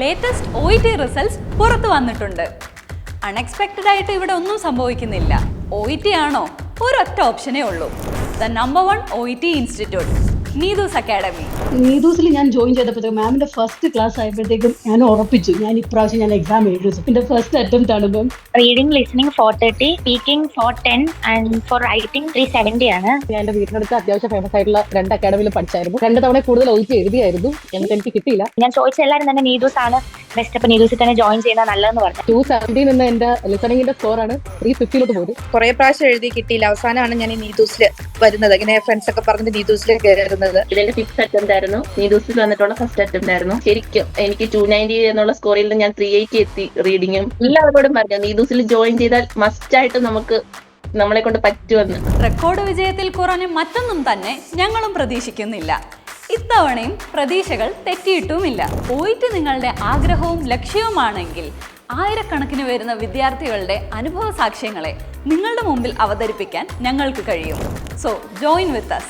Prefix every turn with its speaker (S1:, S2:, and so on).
S1: Latest OET results പുറത്തു വന്നിട്ടുണ്ട്. Unexpected ആയിട്ട് ഇവിടെ ഒന്നും സംഭവിക്കുന്നില്ല. OET ആണോ? ഒരൊറ്റ ഓപ്ഷനേ ഉള്ളൂ. The number 1 OET institute, Neethu's academy.
S2: നീതൂസിൽ ഞാൻ ജോയിൻ ചെയ്തപ്പോഴത്തേക്കും മാമിന്റെ ഫസ്റ്റ് ക്ലാസ് ആയപ്പോഴത്തേക്കും ഞാൻ ഉറപ്പിച്ചു ഞാൻ ഇപ്രാവശ്യം ഞാൻ എക്സാം എഴുതും. എന്റെ ഫസ്റ്റ് അറ്റംപ്റ്റ് ആണ് ma'am.
S3: Reading listening 430, speaking 410 and for writing 370 ആണ്.
S4: ഞാൻ എന്റെ വീടിനടുത്ത് അത്യാവശ്യം ഫേമസ് ആയിട്ടുള്ള 2 അക്കാഡമിയിൽ പഠിച്ചായിരുന്നു. 2 തവണ കൂടുതൽ OET എഴുതിയായിരുന്നു. എന്നിട്ട് എനിക്ക് കിട്ടിയില്ല.
S3: ഞാൻ ചോദിച്ച എല്ലാവരും തന്നെ നീതൂസ് ആണ് ബെസ്റ്റ്. അപ്പൊ നീതൂസിൽ തന്നെ ജോയിൻ ചെയ്യുന്നത് നല്ലതെന്ന് പറഞ്ഞു.
S4: 270 നിന്ന് എന്റെ ലിസണിങ്ങിന്റെ സ്കോറാണ് 350 പോയി.
S5: കുറെ പ്രാവശ്യം എഴുതി കിട്ടിയില്ല. അവസാനമാണ് ഞാൻ ഈ നീതൂസിൽ വരുന്നത്. ഇങ്ങനെ ഫ്രണ്ട്സ് ഒക്കെ പറഞ്ഞ് നീതൂസിൽ കയറുന്നത്.
S6: ഇതിന്റെ 5th അറ്റംപ്റ്റ് ആയിരുന്നു. നീതൂസിൽ വന്നിട്ടുള്ള ഫസ്റ്റ് അറ്റംപ്റ്റ് ആയിരുന്നു. ശരിക്കും എനിക്ക് 290 എന്നുള്ള സ്കോറിൽ ഞാൻ 380 എത്തി റീഡിങ്ങും. എല്ലാവരോടും പറഞ്ഞു നീതൂസിൽ ജോയിൻ ചെയ്താൽ മസ്റ്റ് ആയിട്ട് നമ്മളെ കൊണ്ട് പറ്റുമെന്ന്.
S1: റെക്കോർഡ് വിജയത്തിൽ കുറഞ്ഞ മറ്റൊന്നും തന്നെ ഞങ്ങളും പ്രതീക്ഷിക്കുന്നില്ല. ഇത്തവണയും പ്രതീക്ഷകൾ തെറ്റിയിട്ടുമില്ല. OET നിങ്ങളുടെ ആഗ്രഹവും ലക്ഷ്യവുമാണെങ്കിൽ ആയിരക്കണക്കിന് വരുന്ന വിദ്യാർത്ഥികളുടെ അനുഭവ സാക്ഷ്യങ്ങളെ നിങ്ങളുടെ മുമ്പിൽ അവതരിപ്പിക്കാൻ ഞങ്ങൾക്ക് കഴിയും. So join with us.